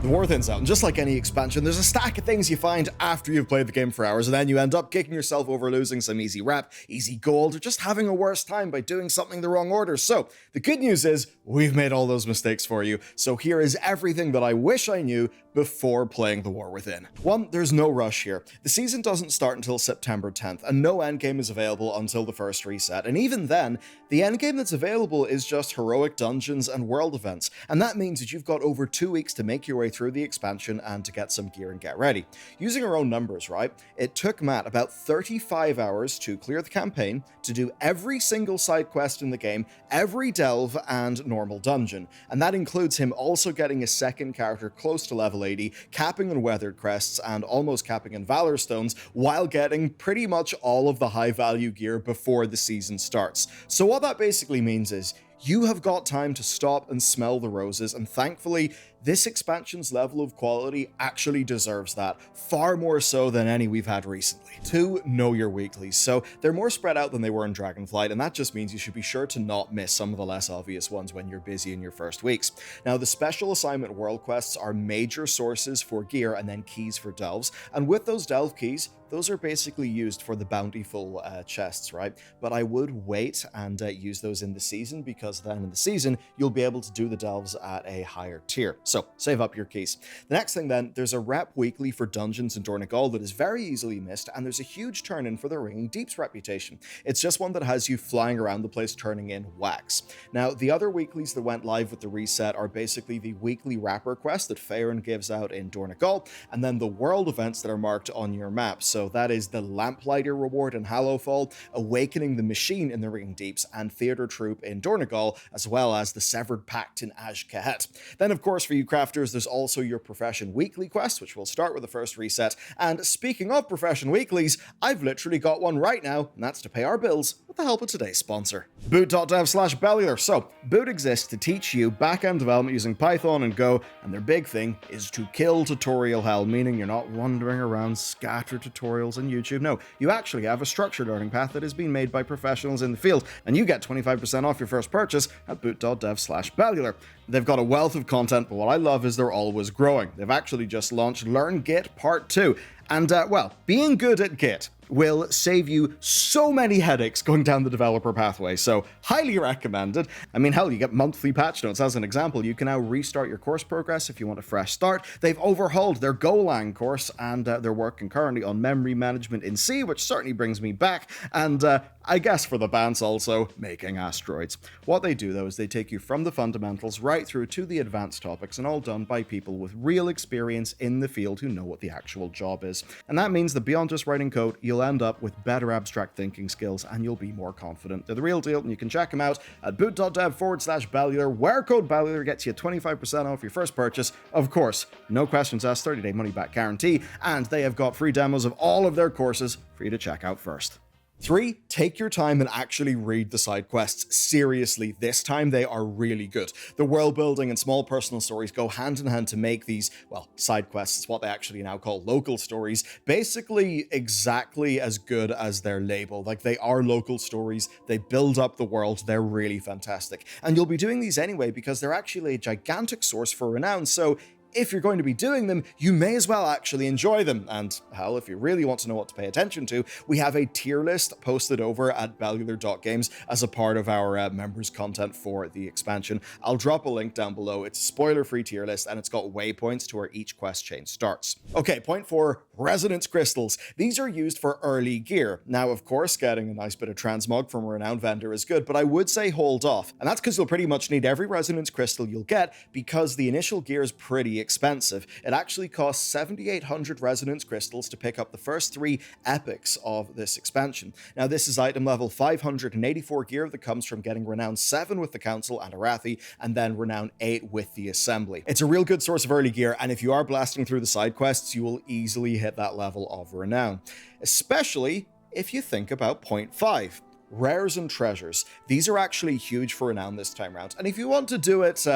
The War Within's out, and just like any expansion, there's a stack of things you find after you've played the game for hours, and then you end up kicking yourself over losing some easy rep, easy gold, or just having a worse time by doing something the wrong order. So, the good news is, we've made all those mistakes for you, so here is everything that I wish I knew before playing The War Within. 1. There's no rush here. The season doesn't start until September 10th, and no endgame is available until the first reset, and even then, the endgame that's available is just heroic dungeons and world events, and that means that you've got over 2 weeks to make your way through the expansion and to get some gear and get ready. Using our own numbers, right, it took Matt about 35 hours to clear the campaign, to do every single side quest in the game, every delve and normal dungeon, and that includes him also getting a second character close to level 80, capping on weathered crests and almost capping on valor stones, while getting pretty much all of the high value gear before the season starts. So what that basically means is, you have got time to stop and smell the roses, and thankfully, this expansion's level of quality actually deserves that, far more so than any we've had recently. 2. Know your weeklies. So they're more spread out than they were in Dragonflight, and that just means you should be sure to not miss some of the less obvious ones when you're busy in your first weeks. Now, the special assignment world quests are major sources for gear and then keys for delves, and with those delve keys, those are basically used for the bountiful chests, right? But I would wait and use those in the season, because then in the season, you'll be able to do the delves at a higher tier. So save up your keys. The next thing then, there's a rep weekly for dungeons in Dornogal that is very easily missed, and there's a huge turn-in for the Ringing Deep's reputation. It's just one that has you flying around the place turning in wax. Now, the other weeklies that went live with the reset are basically the weekly wrapper quest that Faerun gives out in Dornogal, and then the world events that are marked on your map. So that is the Lamplighter reward in Hallowfall, Awakening the Machine in the Ringing Deeps, and Theatre Troop in Dornogal, as well as the Severed Pact in Azj-Kahet. Then, of course, for you crafters, there's also your Profession Weekly quest, which will start with the first reset. And speaking of Profession Weeklies, I've literally got one right now, and that's to pay our bills with the help of today's sponsor, boot.dev/Bellular. So, Boot exists to teach you back-end development using Python and Go, and their big thing is to kill tutorial hell, meaning you're not wandering around scattered tutorials on YouTube. No, you actually have a structured learning path that has been made by professionals in the field, and you get 25% off your first purchase at boot.dev/Bellular. They've got a wealth of content, but what I love is they're always growing. They've actually just launched Learn Git Part 2, and well, being good at Git will save you so many headaches going down the developer pathway, so highly recommended. I mean, hell, you get monthly patch notes. As an example, you can now restart your course progress if you want a fresh start. They've overhauled their Golang course, and they're working currently on memory management in C, which certainly brings me back, and I guess for the bands also, making asteroids. What they do, though, is they take you from the fundamentals right through to the advanced topics, and all done by people with real experience in the field who know what the actual job is. And that means that beyond just writing code, you'll end up with better abstract thinking skills, and you'll be more confident. They're the real deal, and you can check them out at boot.dev/Bellular, where code Bellular gets you 25% off your first purchase. Of course, no questions asked, 30-day money-back guarantee, and they have got free demos of all of their courses for you to check out first. 3. Take your time and actually read the side quests. Seriously, this time they are really good. The world building and small personal stories go hand in hand to make these, well, side quests, what they actually now call local stories, basically exactly as good as their label. Like, they are local stories, they build up the world, they're really fantastic. And you'll be doing these anyway because they're actually a gigantic source for renown, so if you're going to be doing them, you may as well actually enjoy them. And hell, if you really want to know what to pay attention to, we have a tier list posted over at bellular.games as a part of our members content for the expansion. I'll drop a link down below. It's a spoiler-free tier list, and it's got waypoints to where each quest chain starts. Okay, point 4, resonance crystals. These are used for early gear. Now, of course, getting a nice bit of transmog from a renowned vendor is good, but I would say hold off. And that's because you'll pretty much need every resonance crystal you'll get, because the initial gear is pretty expensive. It actually costs 7,800 resonance crystals to pick up the first 3 epics of this expansion. Now, this is item level 584 gear that comes from getting renown 7 with the Council and Arathi, and then renown 8 with the Assembly. It's a real good source of early gear, and if you are blasting through the side quests, you will easily hit that level of renown. Especially if you think about point 5. Rares and treasures. These are actually huge for renown this time around, and if you want to do it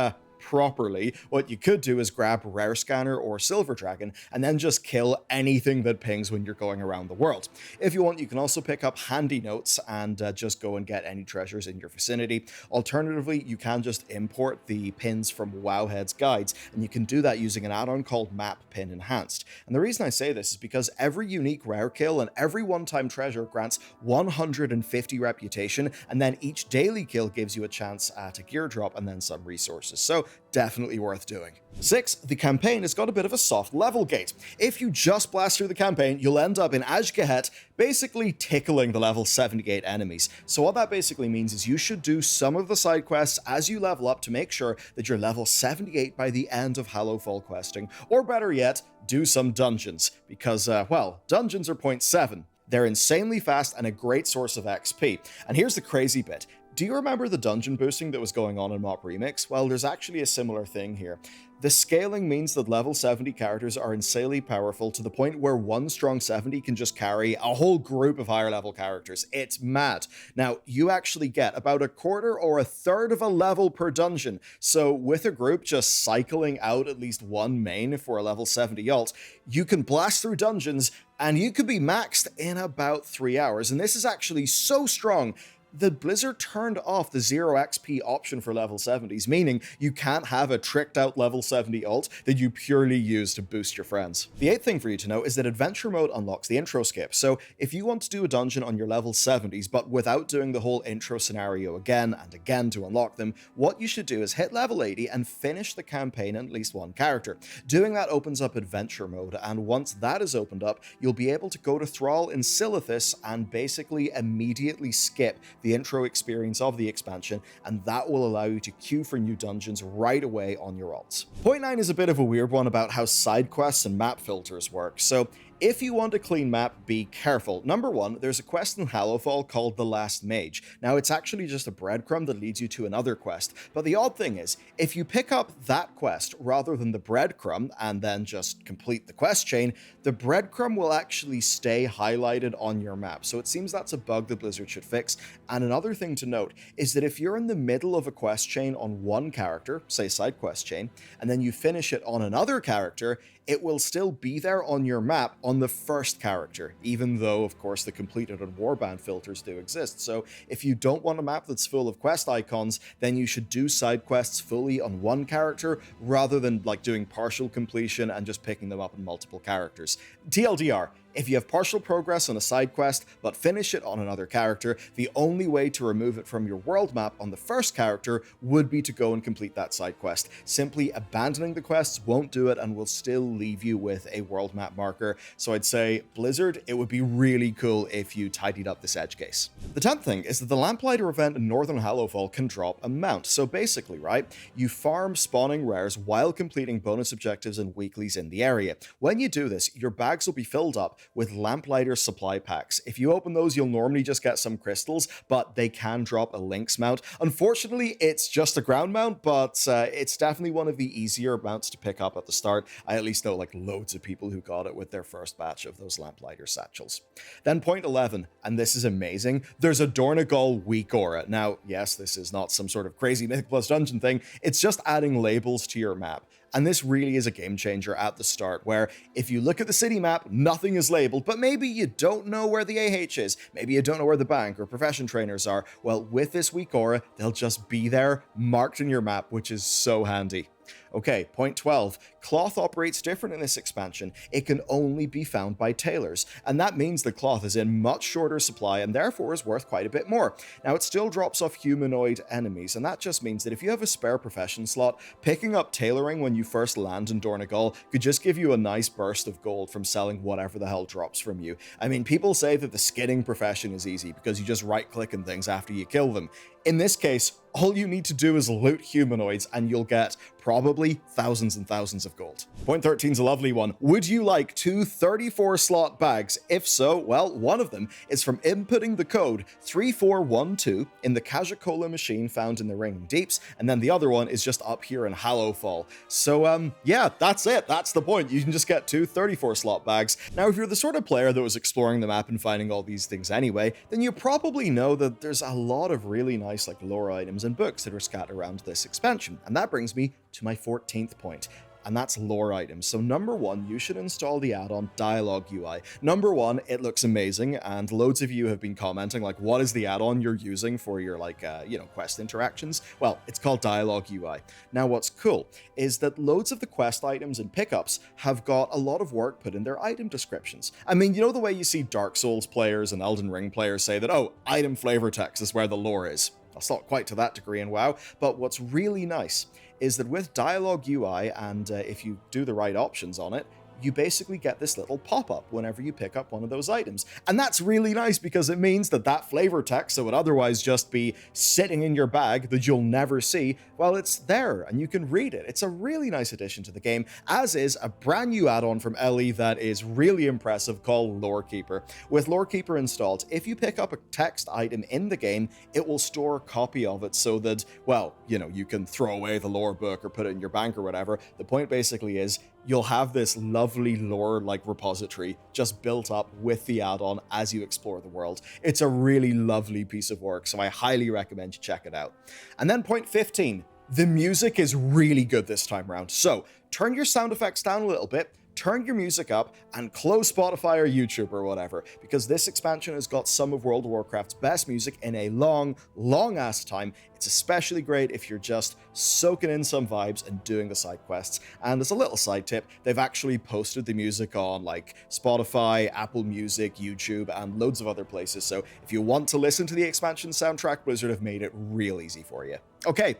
properly, what you could do is grab Rare Scanner or Silver Dragon and then just kill anything that pings when you're going around the world. If you want, you can also pick up Handy Notes and just go and get any treasures in your vicinity. Alternatively, you can just import the pins from Wowhead's guides, and you can do that using an add-on called Map Pin Enhanced. And the reason I say this is because every unique rare kill and every one-time treasure grants 150 reputation, and then each daily kill gives you a chance at a gear drop and then some resources. So definitely worth doing. 6. The campaign has got a bit of a soft level gate. If you just blast through the campaign, you'll end up in Ajgahet, basically tickling the level 78 enemies. So what that basically means is you should do some of the side quests as you level up to make sure that you're level 78 by the end of Hallowfall questing, or better yet, do some dungeons, because, well, dungeons are 0.7. They're insanely fast and a great source of XP. And here's the crazy bit. Do you remember the dungeon boosting that was going on in Mop Remix? Well, there's actually a similar thing here. The scaling means that level 70 characters are insanely powerful to the point where one strong 70 can just carry a whole group of higher level characters. It's mad. Now, you actually get about a quarter or a third of a level per dungeon. So with a group just cycling out at least one main for a level 70 ult, you can blast through dungeons and you could be maxed in about 3 hours. And this is actually so strong that Blizzard turned off the 0 XP option for level 70s, meaning you can't have a tricked out level 70 ult that you purely use to boost your friends. The 8th thing for you to know is that Adventure Mode unlocks the intro skip, so if you want to do a dungeon on your level 70s but without doing the whole intro scenario again and again to unlock them, what you should do is hit level 80 and finish the campaign in at least one character. Doing that opens up Adventure Mode, and once that is opened up, you'll be able to go to Thrall in Silithus and basically immediately skip the intro experience of the expansion, and that will allow you to queue for new dungeons right away on your ults. Point 9 is a bit of a weird one about how side quests and map filters work. So if you want a clean map, be careful. Number 1, there's a quest in Hallowfall called The Last Mage. Now, it's actually just a breadcrumb that leads you to another quest, but the odd thing is, if you pick up that quest rather than the breadcrumb and then just complete the quest chain, the breadcrumb will actually stay highlighted on your map. So it seems that's a bug that Blizzard should fix. And another thing to note is that if you're in the middle of a quest chain on one character, say side quest chain, and then you finish it on another character, it will still be there on your map on the first character, even though, of course, the completed and warband filters do exist. So if you don't want a map that's full of quest icons, then you should do side quests fully on one character rather than like doing partial completion and just picking them up on multiple characters. TLDR, if you have partial progress on a side quest, but finish it on another character, the only way to remove it from your world map on the first character would be to go and complete that side quest. Simply abandoning the quests won't do it and will still leave you with a world map marker. So I'd say, Blizzard, it would be really cool if you tidied up this edge case. The 10th thing is that the Lamplighter event in Northern Hallowfall can drop a mount. So basically, right, you farm spawning rares while completing bonus objectives and weeklies in the area. When you do this, your bags will be filled up with Lamplighter supply packs. If you open those, you'll normally just get some crystals, but they can drop a Lynx mount. Unfortunately, it's just a ground mount, but it's definitely one of the easier mounts to pick up at the start. I at least know like loads of people who got it with their first batch of those Lamplighter satchels. Then point 11, and this is amazing, there's a Dornogal Weakaura. Now, yes, this is not some sort of crazy Mythic Plus Dungeon thing, it's just adding labels to your map. And this really is a game changer at the start, where if you look at the city map, nothing is labeled, but maybe you don't know where the AH is, maybe you don't know where the bank or profession trainers are. Well, with this Weekaura, they'll just be there, marked in your map, which is so handy. Okay, point 12. Cloth operates different in this expansion. It can only be found by tailors, and that means the cloth is in much shorter supply and therefore is worth quite a bit more. Now, it still drops off humanoid enemies, and that just means that if you have a spare profession slot, picking up tailoring when you first land in Dornogal could just give you a nice burst of gold from selling whatever the hell drops from you. I mean, people say that the skinning profession is easy because you just right-click on things after you kill them. In this case, all you need to do is loot humanoids and you'll get probably thousands and thousands of gold. Point 13 is a lovely one. Would you like 2 34-slot bags? If so, well, one of them is from inputting the code 3412 in the Kajakola machine found in the Ringing Deeps, and then the other one is just up here in Hallowfall. So, yeah, that's it. That's the point. You can just get 2 34-slot bags. Now, if you're the sort of player that was exploring the map and finding all these things anyway, then you probably know that there's a lot of really nice nice like lore items and books that are scattered around this expansion. And that brings me to my 14th point. And that's lore items. So number one, you should install the add-on Dialogue UI. Number one, it looks amazing, and loads of you have been commenting, like, what is the add-on you're using for your, like, quest interactions? Well, it's called Dialogue UI. Now, what's cool is that loads of the quest items and pickups have got a lot of work put in their item descriptions. I mean, you know the way you see Dark Souls players and Elden Ring players say that, oh, item flavor text is where the lore is. It's not quite to that degree in WoW, but what's really nice is that with Dialogue UI, and if you do the right options on it, you basically get this little pop-up whenever you pick up one of those items. And that's really nice because it means that that flavor text that would otherwise just be sitting in your bag that you'll never see, well, it's there and you can read it. It's a really nice addition to the game, as is a brand new add-on from LE that is really impressive called Lorekeeper. With Lorekeeper installed, if you pick up a text item in the game, it will store a copy of it so that, well, you can throw away the lore book or put it in your bank or whatever. The point basically is you'll have this lovely lore-like repository just built up with the add-on as you explore the world. It's a really lovely piece of work, so I highly recommend you check it out. And then point 15, the music is really good this time around. So turn your sound effects down a little bit, turn your music up, and close Spotify or YouTube or whatever, because this expansion has got some of World of Warcraft's best music in a long ass time. It's especially great if you're just soaking in some vibes and doing the side quests. And as a little side tip, they've actually posted the music on like Spotify, Apple Music, YouTube, and loads of other places. So if you want to listen to the expansion soundtrack, Blizzard have made it real easy for you. Okay,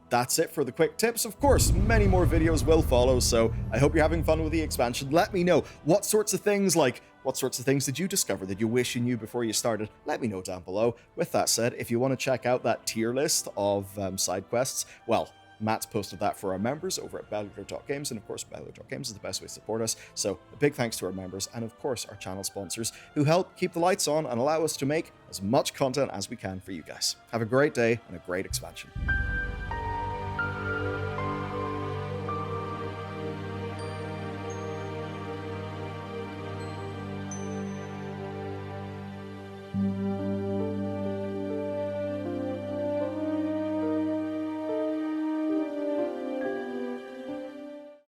that's it for the quick tips. Of course, many more videos will follow, so I hope you're having fun with the expansion. Let me know what sorts of things did you discover that you wish you knew before you started? Let me know down below. With that said, if you want to check out that tier list of side quests, well, Matt's posted that for our members over at Bellular.games, and of course, Bellular.games is the best way to support us. So a big thanks to our members, and of course, our channel sponsors, who help keep the lights on and allow us to make as much content as we can for you guys. Have a great day and a great expansion.